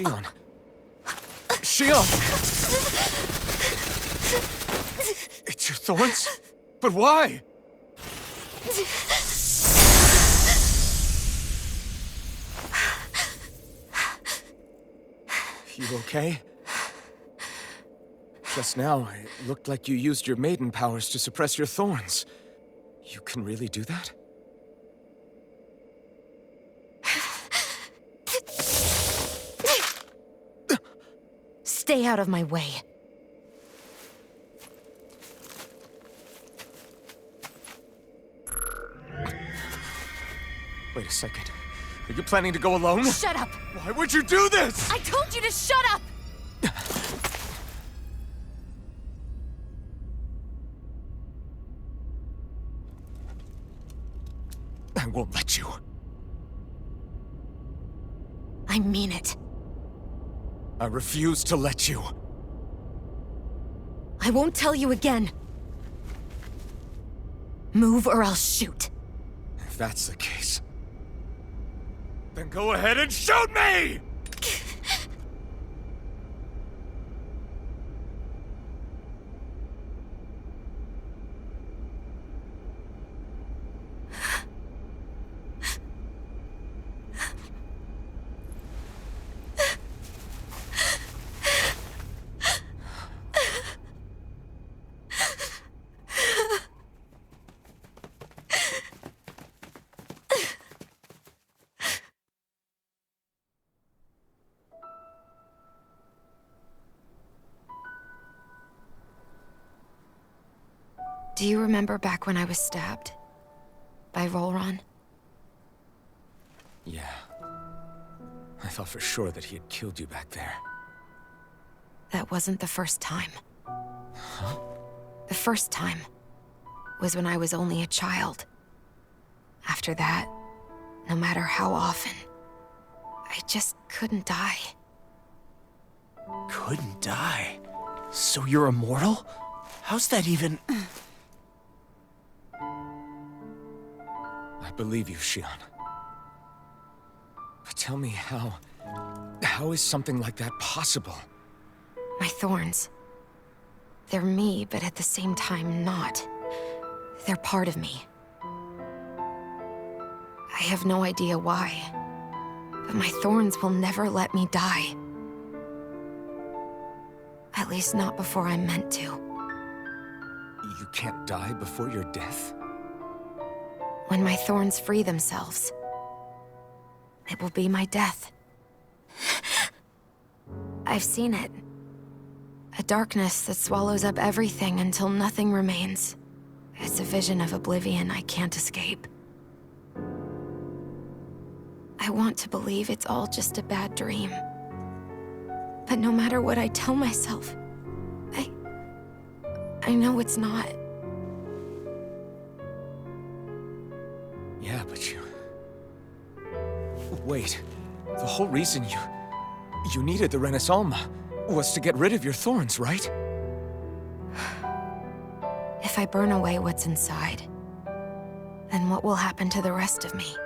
Shion. Shion! It's your thorns? But why? You okay? Just now, it looked like you used your maiden powers to suppress your thorns. You can really do that? Stay out of my way. Wait a second. Are you planning to go alone? Shut up! Why would you do this? I told you to shut up! I won't let you. I mean it. I refuse to let you. I won't tell you again. Move or I'll shoot. If that's the case, then go ahead and shoot me! Do you remember back when I was stabbed? By Volron? Yeah. I thought for sure that he had killed you back there. That wasn't the first time. Huh? The first time was when I was only a child. After that, no matter how often, I just couldn't die. Couldn't die? So you're immortal? How's that even... I believe you, Shion. But tell me how is something like that possible? My thorns. They're me, but at the same time not. They're part of me. I have no idea why, but my thorns will never let me die. At least not before I'm meant to. You can't die before your death? When my thorns free themselves, it will be my death. I've seen it. A darkness that swallows up everything until nothing remains. It's a vision of oblivion I can't escape. I want to believe it's all just a bad dream. But no matter what I tell myself, I know it's not. Yeah, but you... Wait. The whole reason you needed the Renaissance was to get rid of your thorns, right? If I burn away what's inside, then what will happen to the rest of me?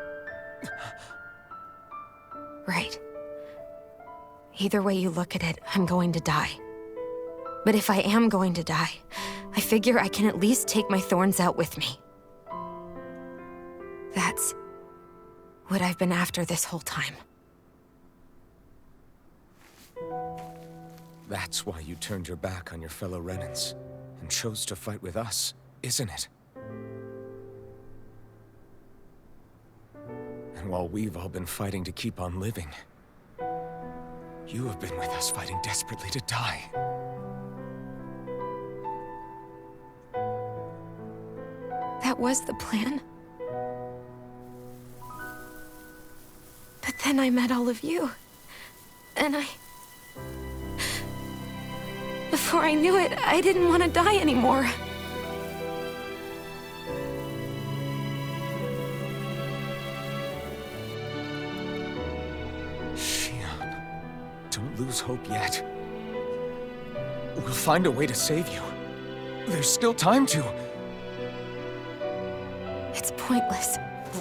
Right. Either way you look at it, I'm going to die. But if I am going to die, I figure I can at least take my thorns out with me. That's what I've been after this whole time. That's why you turned your back on your fellow Renans and chose to fight with us, isn't it? And while we've all been fighting to keep on living, you have been with us fighting desperately to die. That was the plan. But then I met all of you. And before I knew it, I didn't want to die anymore. Shion, don't lose hope yet. We'll find a way to save you. There's still time to. It's pointless.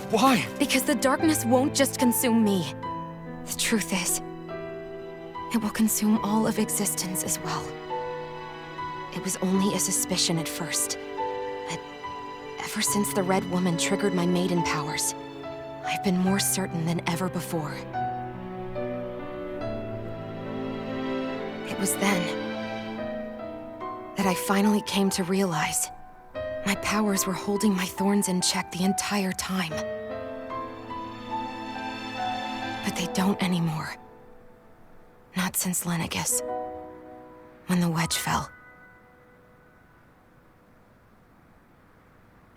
Why? Because the darkness won't just consume me. The truth is, It will consume all of existence as well. It was only a suspicion at first, but ever since the Red Woman triggered my maiden powers, I've been more certain than ever before. It was then that I finally came to realize my powers were holding my thorns in check the entire time. But they don't anymore. Not since Lenegis, when the wedge fell.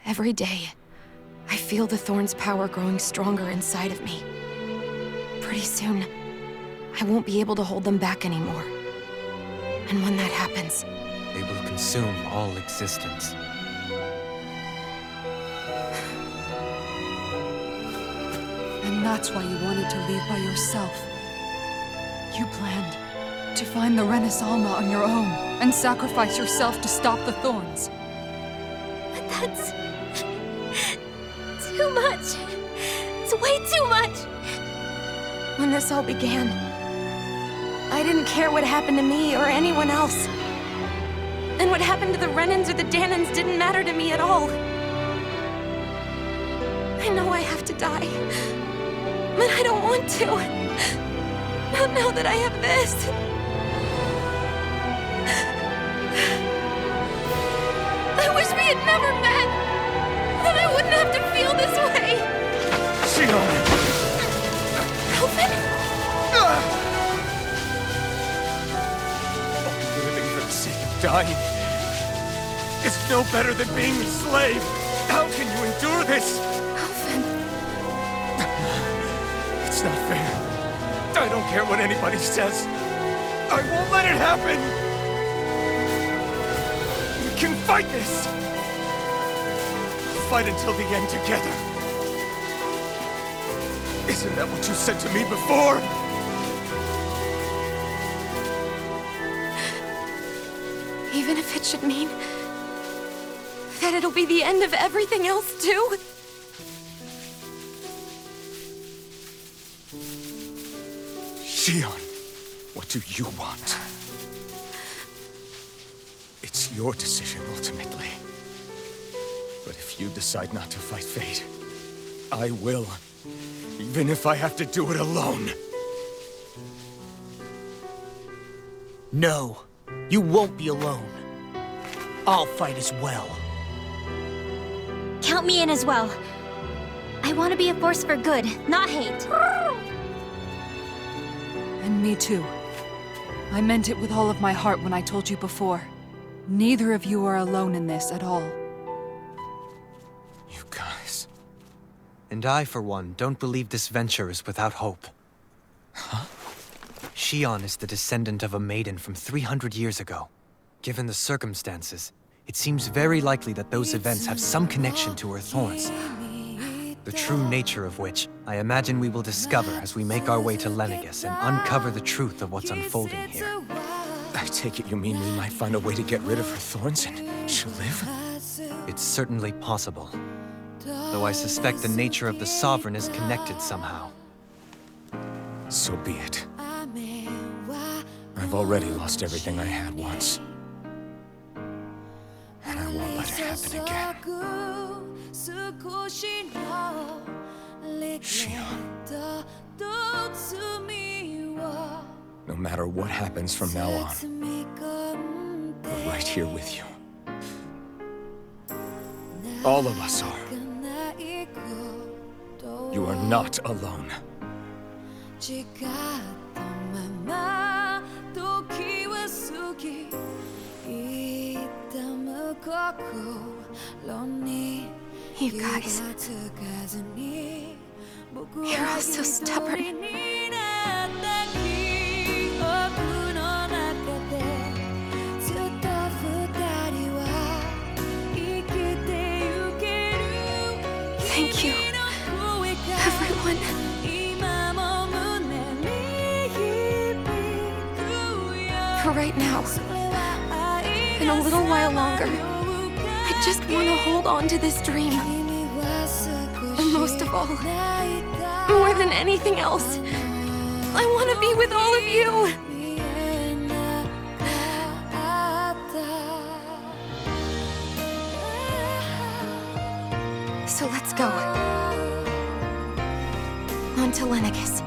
Every day, I feel the thorn's power growing stronger inside of me. Pretty soon, I won't be able to hold them back anymore. And when that happens, they will consume all existence. And that's why you wanted to leave by yourself. You planned to find the Renaissance on your own and sacrifice yourself to stop the thorns. But that's too much. It's way too much. When this all began, I didn't care what happened to me or anyone else. And what happened to the Renans or the Danans didn't matter to me at all. I know I have to die, but I don't want to. Not now that I have this. I wish we had never met. Then I wouldn't have to feel this way. Shion! Alvin? Living for the sake of dying is no better than being a slave. How can you endure this? Alvin. It's not fair. I don't care what anybody says. I won't let it happen. We can fight this. Fight until the end together. Isn't that what you said to me before? Even if it should mean that it'll be the end of everything else, too? Shion, what do you want? It's your decision, ultimately. But if you decide not to fight fate, I will. Even if I have to do it alone. No, you won't be alone. I'll fight as well. Count me in as well. I want to be a force for good, not hate. And me too. I meant it with all of my heart when I told you before. Neither of you are alone in this at all. You guys... And I, for one, don't believe this venture is without hope. Huh? Shion is the descendant of a maiden from 300 years ago. Given the circumstances, it seems very likely that those events have some connection to her thorns. The true nature of which, I imagine we will discover as we make our way to Lenegis and uncover the truth of what's unfolding here. I take it you mean we might find a way to get rid of her thorns and she'll live? It's certainly possible. Though I suspect the nature of the Sovereign is connected somehow. So be it. I've already lost everything I had once. And I won't let it happen again. Shion. No matter what happens from now on, we're right here with you. All of us are. You are not alone. You guys... You're all so stubborn. Thank you, everyone. For right now, in a little while longer, I just want to hold on to this dream. And most of all, more than anything else, I want to be with all of you. to Lenegis.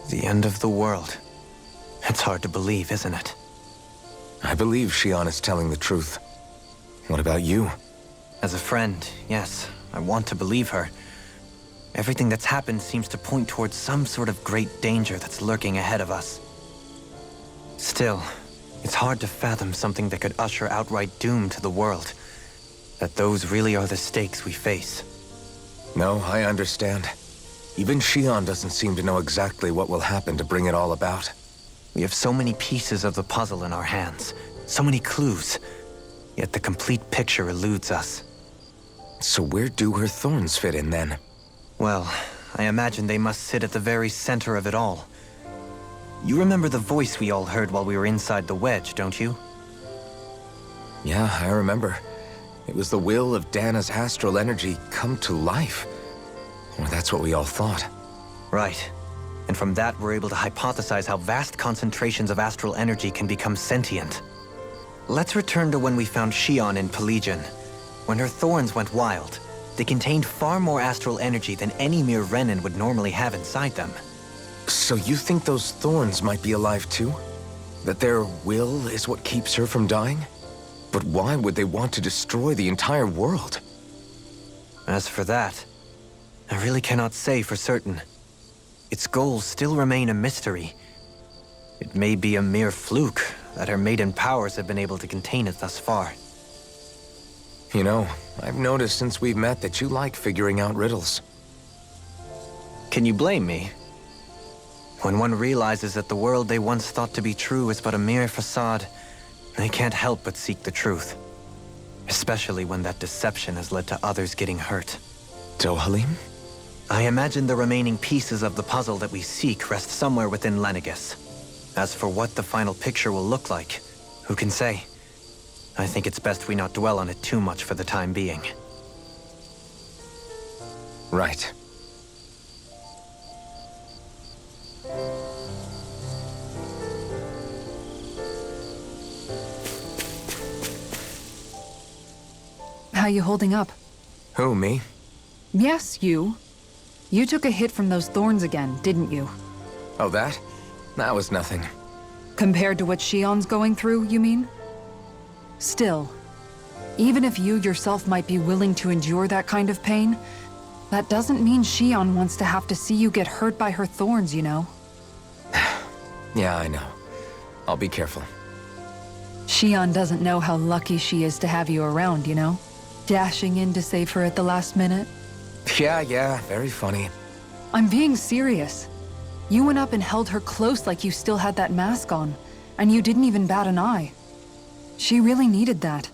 The end of the world. It's hard to believe, isn't it? I believe Shion is telling the truth. What about you? As a friend, yes, I want to believe her. Everything that's happened seems to point towards some sort of great danger that's lurking ahead of us. Still, it's hard to fathom something that could usher outright doom to the world. That those really are the stakes we face. No, I understand. Even Shion doesn't seem to know exactly what will happen to bring it all about. We have so many pieces of the puzzle in our hands, so many clues, yet the complete picture eludes us. So where do her thorns fit in then? Well, I imagine they must sit at the very center of it all. You remember the voice we all heard while we were inside the wedge, don't you? Yeah, I remember. It was the will of Dana's astral energy come to life. Or that's what we all thought. Right. And from that, we're able to hypothesize how vast concentrations of astral energy can become sentient. Let's return to when we found Shion in Pelagian. When her thorns went wild, they contained far more astral energy than any mere Renin would normally have inside them. So you think those thorns might be alive too? That their will is what keeps her from dying? But why would they want to destroy the entire world? As for that, I really cannot say for certain. Its goals still remain a mystery. It may be a mere fluke that her maiden powers have been able to contain it thus far. You know, I've noticed since we've met that you like figuring out riddles. Can you blame me? When one realizes that the world they once thought to be true is but a mere facade, they can't help but seek the truth. Especially when that deception has led to others getting hurt. Dohalim? I imagine the remaining pieces of the puzzle that we seek rest somewhere within Lenegis. As for what the final picture will look like, who can say? I think it's best we not dwell on it too much for the time being. Right. How you holding up? Who, me? Yes, you. You took a hit from those thorns again, didn't you? Oh, that? That was nothing. Compared to what Shion's going through, you mean? Still, even if you yourself might be willing to endure that kind of pain, that doesn't mean Shion wants to have to see you get hurt by her thorns, you know? Yeah, I know. I'll be careful. Shion doesn't know how lucky she is to have you around, you know? Dashing in to save her at the last minute. Yeah, very funny. I'm being serious. You went up and held her close like you still had that mask on, and you didn't even bat an eye. She really needed that.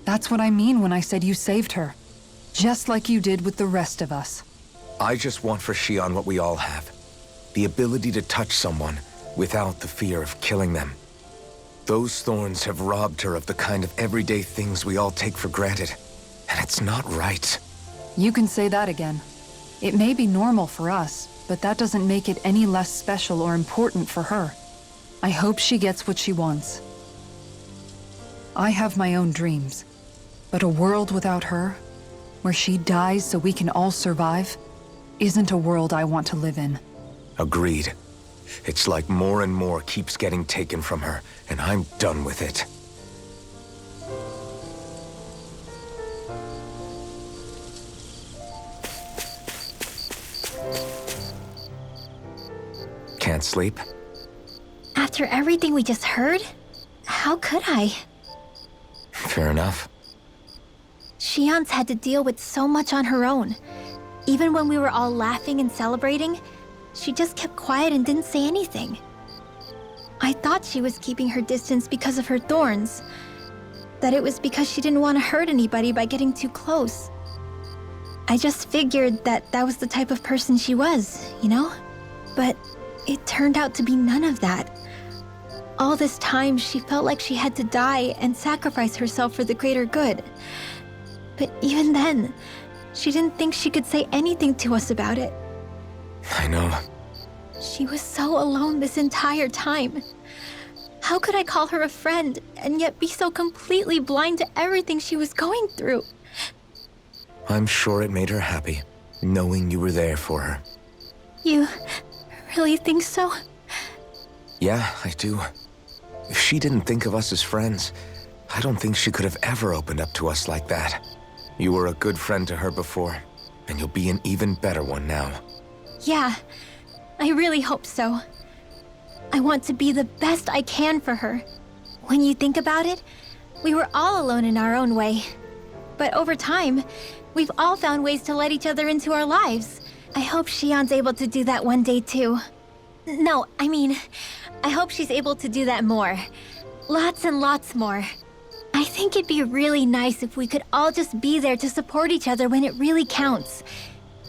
That's what I mean when I said you saved her. Just like you did with the rest of us. I just want for Shion what we all have. The ability to touch someone without the fear of killing them. Those thorns have robbed her of the kind of everyday things we all take for granted. And it's not right. You can say that again. It may be normal for us, but that doesn't make it any less special or important for her. I hope she gets what she wants. I have my own dreams, but a world without her, where she dies so we can all survive, isn't a world I want to live in. Agreed. It's like more and more keeps getting taken from her, and I'm done with it. Can't sleep? After everything we just heard, how could I? Fair enough. Shion's had to deal with so much on her own. Even when we were all laughing and celebrating, she just kept quiet and didn't say anything. I thought she was keeping her distance because of her thorns. That it was because she didn't want to hurt anybody by getting too close. I just figured that that was the type of person she was, you know? But it turned out to be none of that. All this time, she felt like she had to die and sacrifice herself for the greater good. But even then, she didn't think she could say anything to us about it. I know. She was so alone this entire time. How could I call her a friend and yet be so completely blind to everything she was going through? I'm sure it made her happy, knowing you were there for her. You really think so? Yeah, I do. If she didn't think of us as friends, I don't think she could have ever opened up to us like that. You were a good friend to her before, and you'll be an even better one now. Yeah, I really hope so. I want to be the best I can for her. When you think about it, we were all alone in our own way. But over time, we've all found ways to let each other into our lives. I hope Shion's able to do that one day too. No, I mean, I hope she's able to do that more. Lots and lots more. I think it'd be really nice if we could all just be there to support each other when it really counts.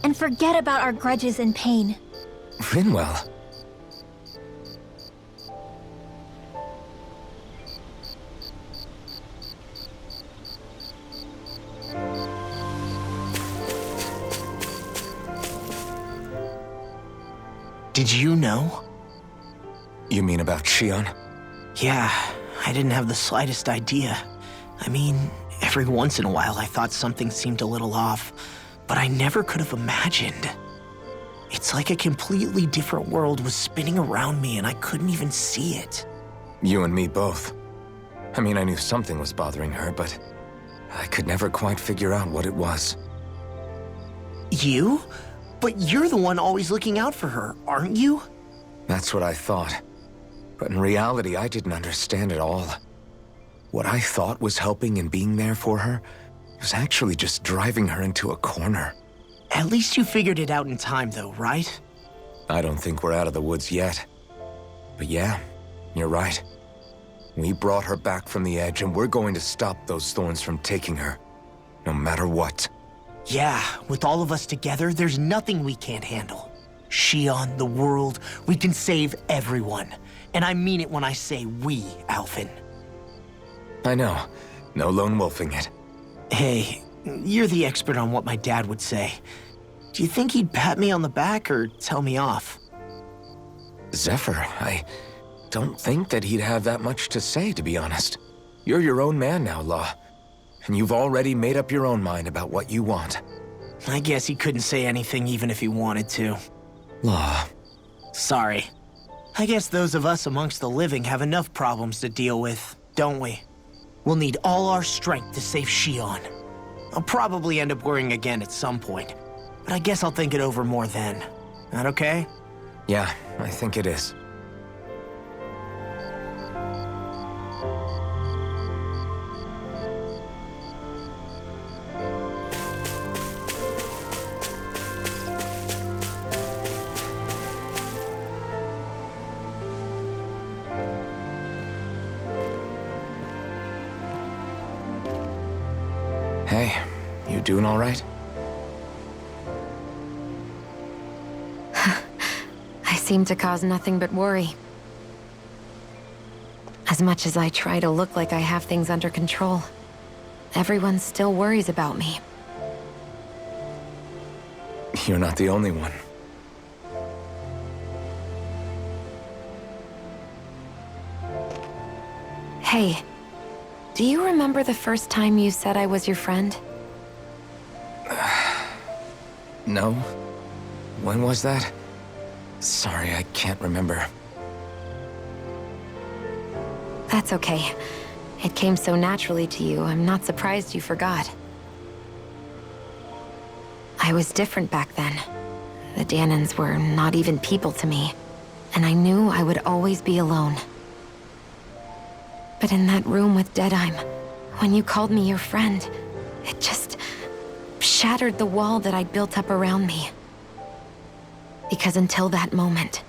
And forget about our grudges and pain. Rinwell. Did you know? You mean about Shion? Yeah, I didn't have the slightest idea. I mean, every once in a while I thought something seemed a little off, but I never could have imagined. It's like a completely different world was spinning around me and I couldn't even see it. You and me both. I mean, I knew something was bothering her, but I could never quite figure out what it was. You? But you're the one always looking out for her, aren't you? That's what I thought. But in reality, I didn't understand it all. What I thought was helping and being there for her was actually just driving her into a corner. At least you figured it out in time, though, right? I don't think we're out of the woods yet. But yeah, you're right. We brought her back from the edge, and we're going to stop those thorns from taking her, no matter what. Yeah, with all of us together, there's nothing we can't handle. Shion, the world, we can save everyone. And I mean it when I say we, Alphen. I know. No lone wolfing it. Hey, you're the expert on what my dad would say. Do you think he'd pat me on the back or tell me off? Zephyr, I don't think that he'd have that much to say, to be honest. You're your own man now, Law. And you've already made up your own mind about what you want. I guess he couldn't say anything even if he wanted to. Law. Sorry. I guess those of us amongst the living have enough problems to deal with, don't we? We'll need all our strength to save Shion. I'll probably end up worrying again at some point, but I guess I'll think it over more then. That okay? Yeah, I think it is. Hey, you doing all right? I seem to cause nothing but worry. As much as I try to look like I have things under control, everyone still worries about me. You're not the only one. Hey, do you remember the first time you said I was your friend? No? When was that? Sorry, I can't remember. That's okay. It came so naturally to you, I'm not surprised you forgot. I was different back then. The Danans were not even people to me, and I knew I would always be alone. But in that room with Deadheim, when you called me your friend, it just shattered the wall that I'd built up around me. Because until that moment,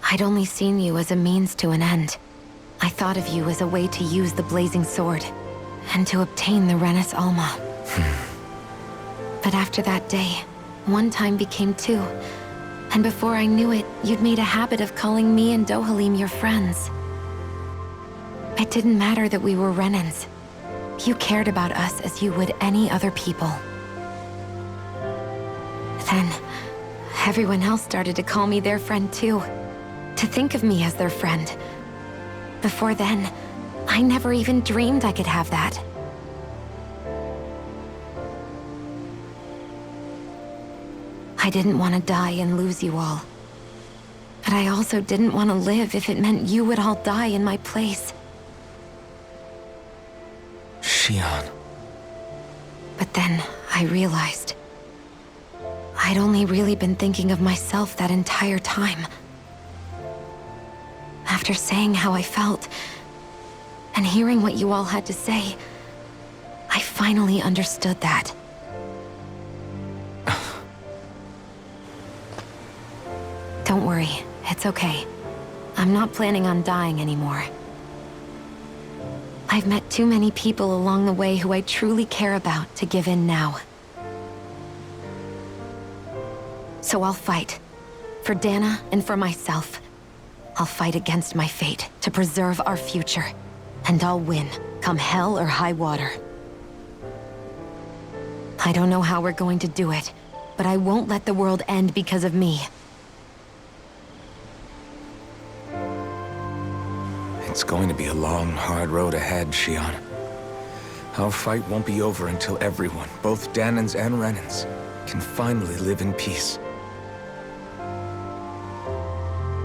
I'd only seen you as a means to an end. I thought of you as a way to use the blazing sword, and to obtain the Renis Alma. But after that day, one time became two, And before I knew it, you'd made a habit of calling me and Dohalim your friends. It didn't matter that we were Renans. You cared about us as you would any other people. Then, everyone else started to call me their friend too. To think of me as their friend. Before then, I never even dreamed I could have that. I didn't want to die and lose you all. But I also didn't want to live if it meant you would all die in my place. Shion. But then I realized I'd only really been thinking of myself that entire time. After saying how I felt, and hearing what you all had to say, I finally understood that. Don't worry, it's okay. I'm not planning on dying anymore. I've met too many people along the way who I truly care about to give in now. So I'll fight. For Dana and for myself. I'll fight against my fate to preserve our future. And I'll win, come hell or high water. I don't know how we're going to do it, but I won't let the world end because of me. It's going to be a long, hard road ahead, Shion. Our fight won't be over until everyone, both Danans and Renans, can finally live in peace.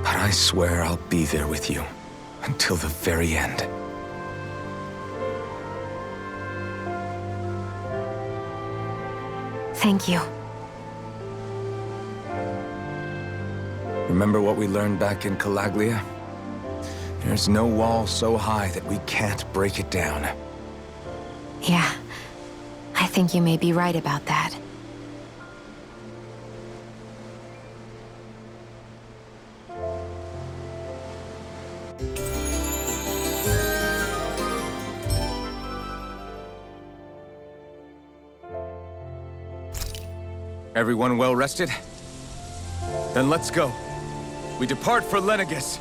But I swear I'll be there with you until the very end. Thank you. Remember what we learned back in Calaglia? There's no wall so high that we can't break it down. Yeah, I think you may be right about that. Everyone well rested? Then let's go. We depart for Lenegis.